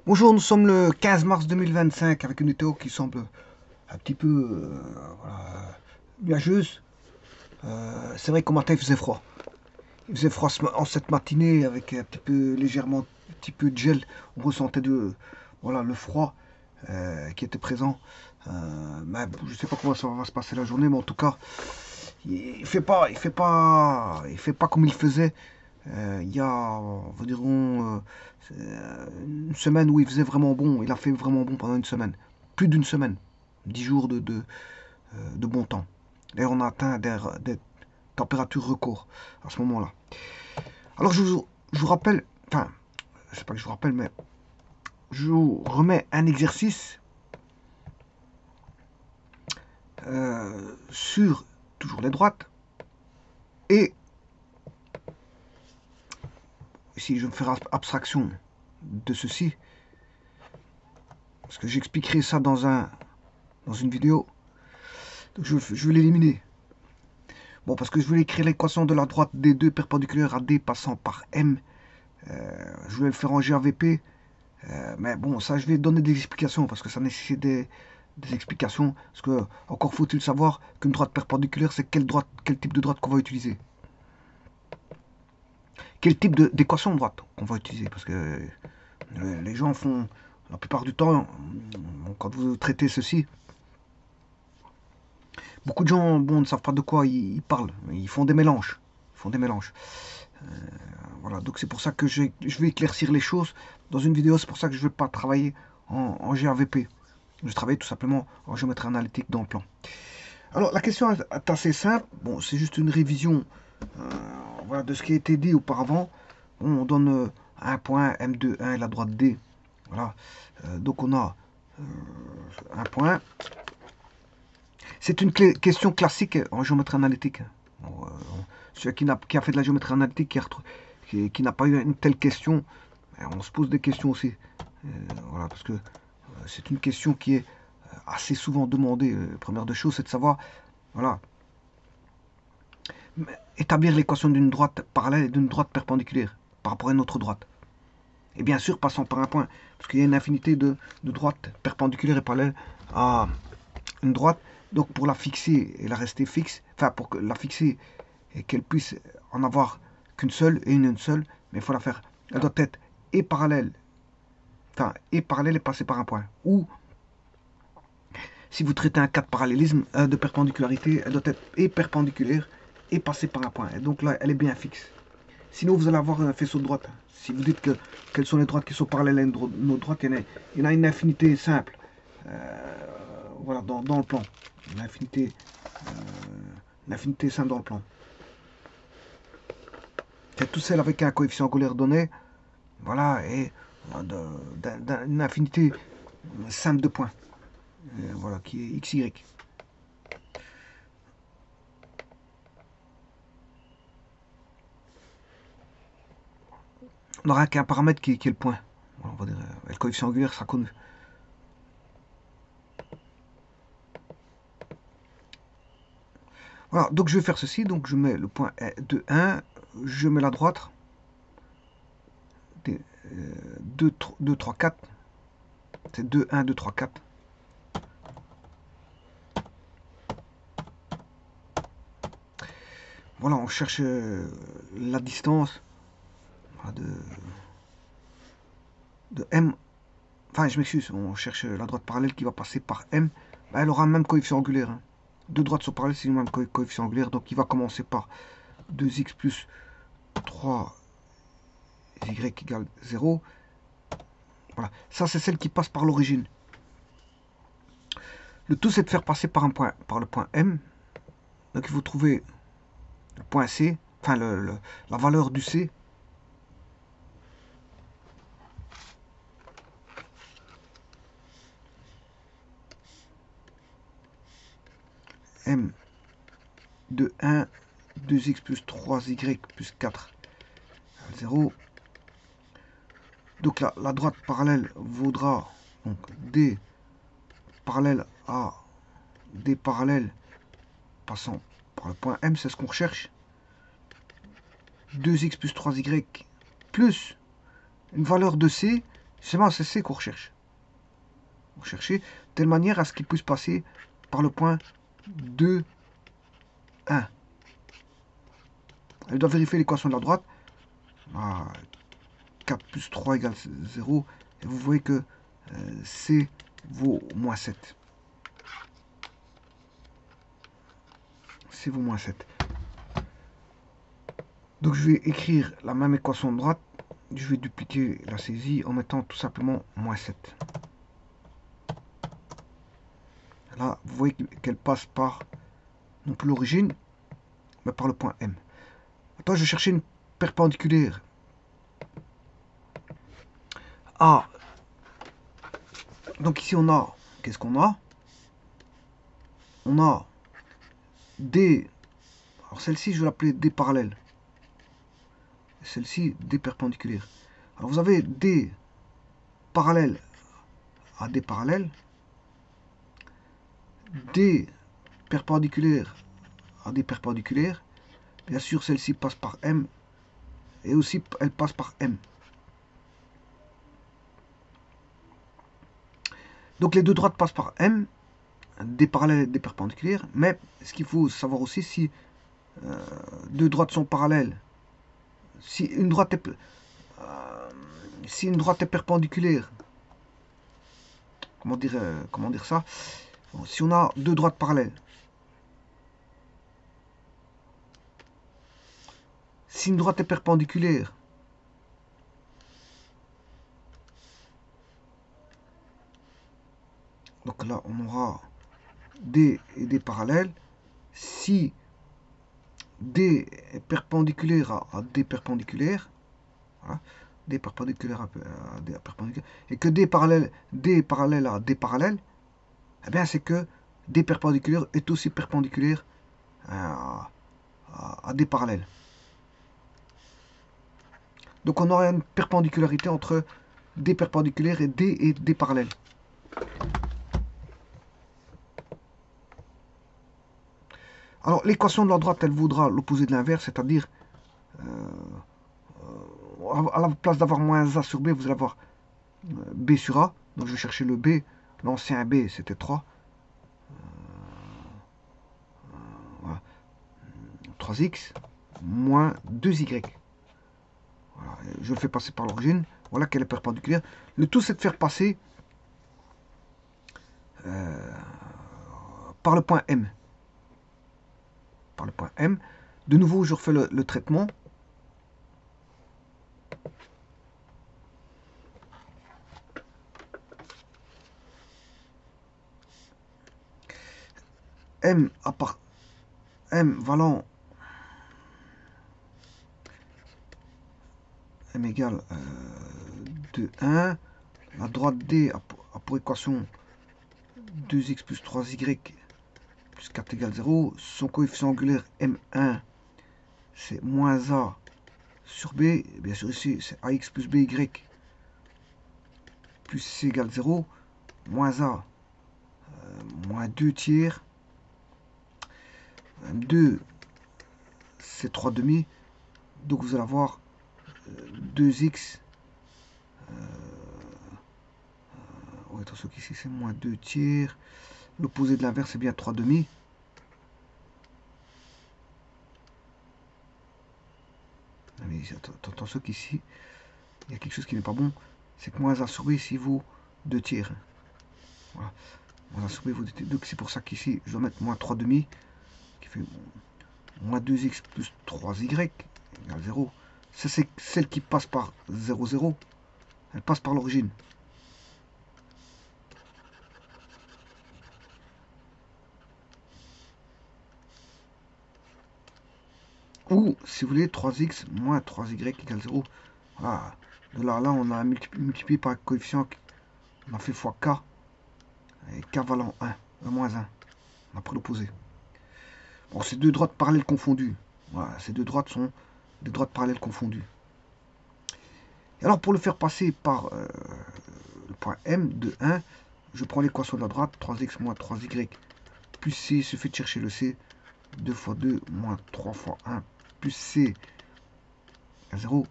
Bonjour, nous sommes le 15 mars 2025 avec une météo qui semble un petit peu voilà, nuageuse. C'est vrai qu'au matin il faisait froid. Il faisait froid en cette matinée avec un petit peu légèrement un petit peu de gel. On ressentait voilà, le froid qui était présent. Mais je ne sais pas comment ça va se passer la journée, mais en tout cas, il fait pas comme il faisait. Il y a, environ une semaine où il faisait vraiment bon. Il a fait vraiment bon pendant une semaine. Plus d'une semaine. 10 jours de bon temps. D'ailleurs, on a atteint des températures records à ce moment-là. Alors, je vous rappelle, enfin, je sais pas que je vous rappelle, mais je vous remets un exercice sur toujours les droites. Et si je vais me faire abstraction de ceci, parce que j'expliquerai ça dans une vidéo, donc je vais l'éliminer. Bon, parce que je voulais écrire l'équation de la droite D2 perpendiculaire à D passant par M. Je voulais le faire en GAVP. Mais bon, ça, je vais donner des explications parce que ça nécessite des explications. Parce que, encore faut-il savoir qu'une droite perpendiculaire, c'est quel type de droite qu'on va utiliser. Quel type d'équation de droite qu'on va utiliser. Parce que les gens font, la plupart du temps, quand vous traitez ceci, beaucoup de gens bon, ne savent pas de quoi ils parlent. Ils font des mélanges. Ils font des mélanges. Voilà, donc c'est pour ça que je vais éclaircir les choses dans une vidéo. C'est pour ça que je ne vais pas travailler en GAVP. Je vais travailler tout simplement en géométrie analytique dans le plan. Alors la question est assez simple. Bon, c'est juste une révision voilà, de ce qui a été dit auparavant. On donne un point M2, 1 et la droite D. Voilà. Donc on a un point. C'est une question classique en géométrie analytique. Bon, celui qui a fait de la géométrie analytique, qui n'a pas eu une telle question, on se pose des questions aussi. Voilà, parce que c'est une question qui est assez souvent demandée. Première des choses, c'est de savoir, voilà, établir l'équation d'une droite parallèle et d'une droite perpendiculaire par rapport à une autre droite. Et bien sûr, passant par un point, parce qu'il y a une infinité de droites perpendiculaires et parallèles à une droite. Donc pour la fixer et la rester fixe, enfin pour la fixer et qu'elle puisse en avoir qu'une seule et une seule, mais il faut la faire. Elle doit être et parallèle, enfin et parallèle et passer par un point. Ou si vous traitez un cas de parallélisme, de perpendicularité, elle doit être et perpendiculaire et passer par un point. Et donc là, elle est bien fixe. Sinon, vous allez avoir un faisceau de droite. Si vous dites quelles sont les droites qui sont parallèles à une autre droite, il y en a une infinité simple. Voilà, dans le plan. Une infinité simple dans le plan. C'est tout celle avec un coefficient angulaire donné. Voilà, et une infinité simple de points. Voilà, qui est xy. On n'aura qu'un paramètre qui est le point. Voilà, on va dire, le coefficient angulaire sera connu. Voilà, donc je vais faire ceci. Donc je mets le point de 1, je mets la droite. 2, 3, 4. C'est 2, 1, 2, 3, 4. Voilà, on cherche la distance de M. Enfin, je m'excuse, on cherche la droite parallèle qui va passer par M. Ben, elle aura le même coefficient angulaire. Hein. Deux droites sont parallèles, c'est le même coefficient angulaire. Donc il va commencer par 2x plus 3y égale 0. Voilà, ça c'est celle qui passe par l'origine. Le tout c'est de faire passer par un point, par le point M. Donc il faut trouver le point C, enfin la valeur du C. M de 1, 2x plus 3y plus 4, 0. Donc la droite parallèle vaudra donc D parallèle à D parallèle passant par le point M, c'est ce qu'on recherche. 2x plus 3y plus une valeur de C C'est C qu'on recherche. Vous cherchez de telle manière à ce qu'il puisse passer par le point 2, 1. Elle doit vérifier l'équation de la droite. Ah, 4 plus 3 égale 0. Et vous voyez que C vaut moins 7. C vaut moins 7. Donc je vais écrire la même équation de droite. Je vais dupliquer la saisie en mettant tout simplement moins 7. Là, vous voyez qu'elle passe par, non plus l'origine, mais par le point M. Maintenant, je vais chercher une perpendiculaire A. Donc ici, on a, qu'est-ce qu'on a? On a D. Alors celle-ci, je vais l'appeler D parallèle. Celle-ci, D perpendiculaire. Alors vous avez D parallèle à D parallèle. D perpendiculaire à D perpendiculaire. Bien sûr, celle-ci passe par M. Et aussi, elle passe par M. Donc les deux droites passent par M, des parallèles et des perpendiculaires. Mais ce qu'il faut savoir aussi, si deux droites sont parallèles, si une droite est perpendiculaire, comment dire ça, bon, si on a deux droites parallèles, si une droite est perpendiculaire, donc là on aura D et D parallèles. Si D est perpendiculaire à D perpendiculaire, voilà, D perpendiculaire à D perpendiculaire, et que D parallèle à D parallèle, eh bien c'est que D perpendiculaire est aussi perpendiculaire à D parallèle. Donc on aura une perpendicularité entre D perpendiculaire et D parallèle. Alors l'équation de la droite, elle vaudra l'opposé de l'inverse, c'est-à-dire à la place d'avoir moins A sur B, vous allez avoir B sur A. Donc je vais chercher le B. L'ancien B, c'était 3. Voilà. 3x moins 2y. Voilà. Je le fais passer par l'origine. Voilà qu'elle est perpendiculaire. Le tout, c'est de faire passer par le point M. Par le point M. De nouveau, je refais le traitement. M à part M valant M égale 2, 1. La droite D a pour équation 2x plus 3y plus 4 égale 0. Son coefficient angulaire M1, c'est moins A sur B. Et bien sûr, ici, c'est AX plus BY plus C égale 0. Moins A, moins 2 tiers. M2, c'est 3 demi. Donc vous allez avoir 2x. Attention qu'ici, c'est moins 2 tiers. L'opposé de l'inverse, c'est bien 3 demi. Mais attention qu'ici, il y a quelque chose qui n'est pas bon. C'est que moins A sur B, ici, vaut 2 tiers. Voilà. Moins A sur B vaut 2 tiers. Donc c'est pour ça qu'ici, je dois mettre moins 3 demi, qui fait moins 2x plus 3y égale 0. Ça, c'est celle qui passe par 0, 0. Elle passe par l'origine. Ou, si vous voulez, 3x moins 3y égale 0. Voilà. De là, on a multiplié par un coefficient. On a fait fois k. Et k valant 1. Moins 1. On a pris l'opposé. Bon, ces deux droites parallèles confondues. Voilà, ces deux droites sont des droites parallèles confondues. Et alors, pour le faire passer par le point M de 1, je prends l'équation de la droite. 3x moins 3y plus c. Il suffit de chercher le c. 2 fois 2 moins 3 fois 1 plus c égale 0.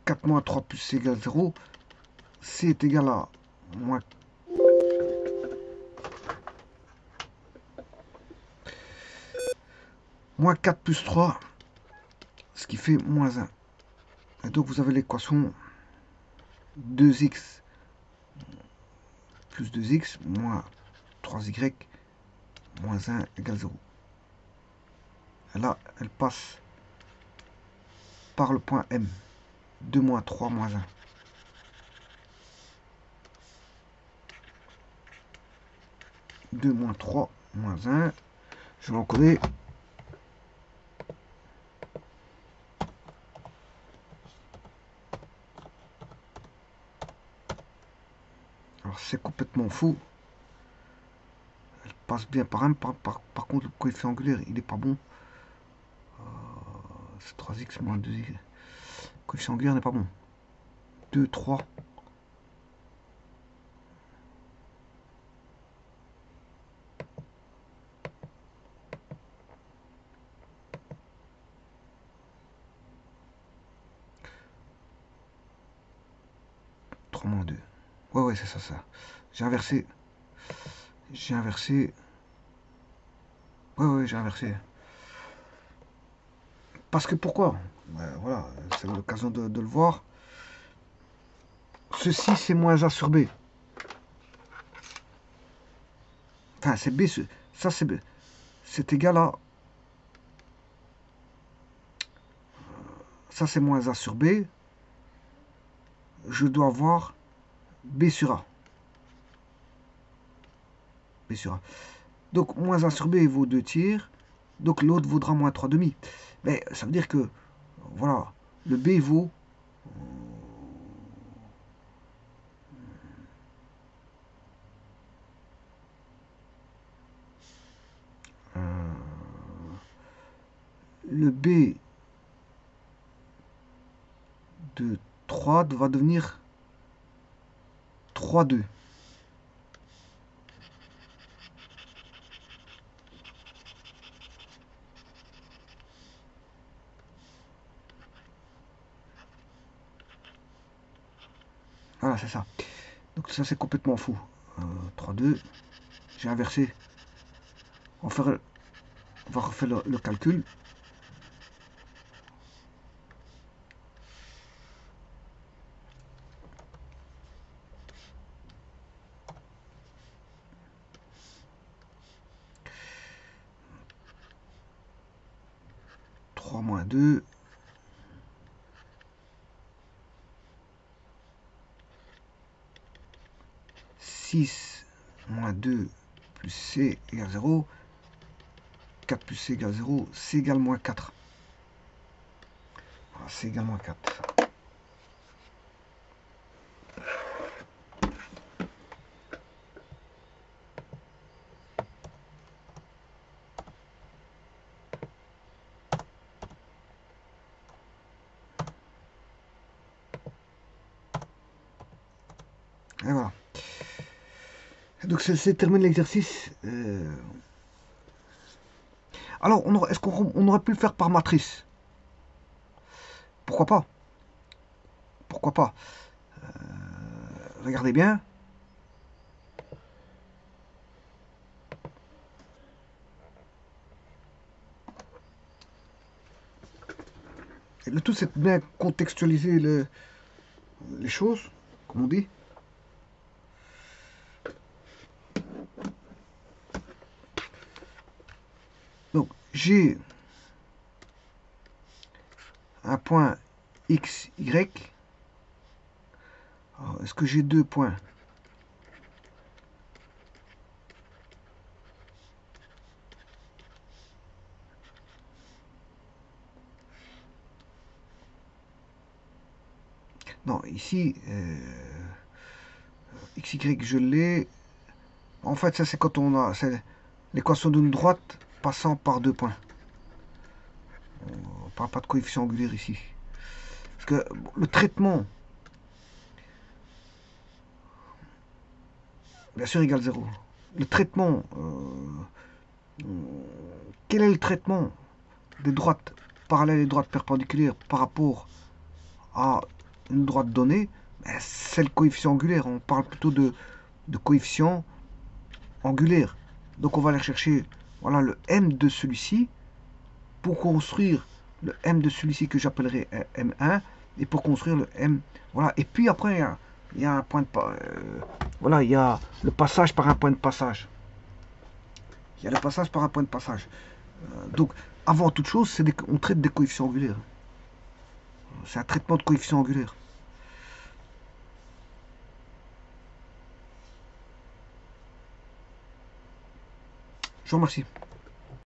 4 moins 3 plus c égale 0. C est égal à moins 4 plus 3, ce qui fait moins 1. Et donc vous avez l'équation 2x plus 2x moins 3y moins 1 égale 0. Et là, elle passe par le point M. 2 moins 3 moins 1. Deux moins 3 moins 1. Je vais encoder. Alors c'est complètement fou. Elle passe bien par M. Par contre, le coefficient angulaire, il n'est pas bon. C'est 3x moins 2x. Le coefficient angulaire n'est pas bon. 2, 3. Moins 2. Ouais, c'est ça. J'ai inversé. Ouais, j'ai inversé. Parce que pourquoi? Voilà, c'est l'occasion de le voir. Ceci, c'est moins A sur B. Enfin, c'est B. Ça, c'est B. C'est égal à... Ça, c'est moins A sur B. Je dois avoir B sur A. B sur A. Donc, moins A sur B vaut 2 tiers. Donc, l'autre vaudra moins 3 demi. Mais ça veut dire que, voilà, le B vaut... le B de 3 va devenir 3, 2. Voilà, c'est ça. Donc ça, c'est complètement fou. 3, 2. J'ai inversé. On va refaire le calcul. Moins 2. Moins 2 plus C égale 0. 4 plus C égale 0. C égale moins 4. Voilà, C égale moins 4. Et voilà. Donc c'est terminé l'exercice. Alors, est-ce qu'on aurait pu le faire par matrice? Pourquoi pas? Pourquoi pas? Regardez bien. Et le tout, c'est de bien contextualiser les choses, comme on dit. Donc, j'ai un point x, y. Est-ce que j'ai deux points? Non, ici, xy, je l'ai. En fait, ça, c'est quand on a l'équation d'une droite passant par deux points. On ne parle pas de coefficient angulaire ici. Parce que le traitement, bien sûr, égale 0. Le traitement, quel est le traitement des droites parallèles et droites perpendiculaires par rapport à une droite donnée? C'est le coefficient angulaire. On parle plutôt de coefficient angulaire. Donc on va aller chercher voilà, le m de celui-ci pour construire le m de celui-ci que j'appellerai m1 et pour construire le m. Voilà. Et puis après, il y a un point de voilà, il y a le passage par un point de passage. Il y a le passage par un point de passage. Donc, avant toute chose, on traite des coefficients angulaires. C'est un traitement de coefficients angulaires. Je vous remercie.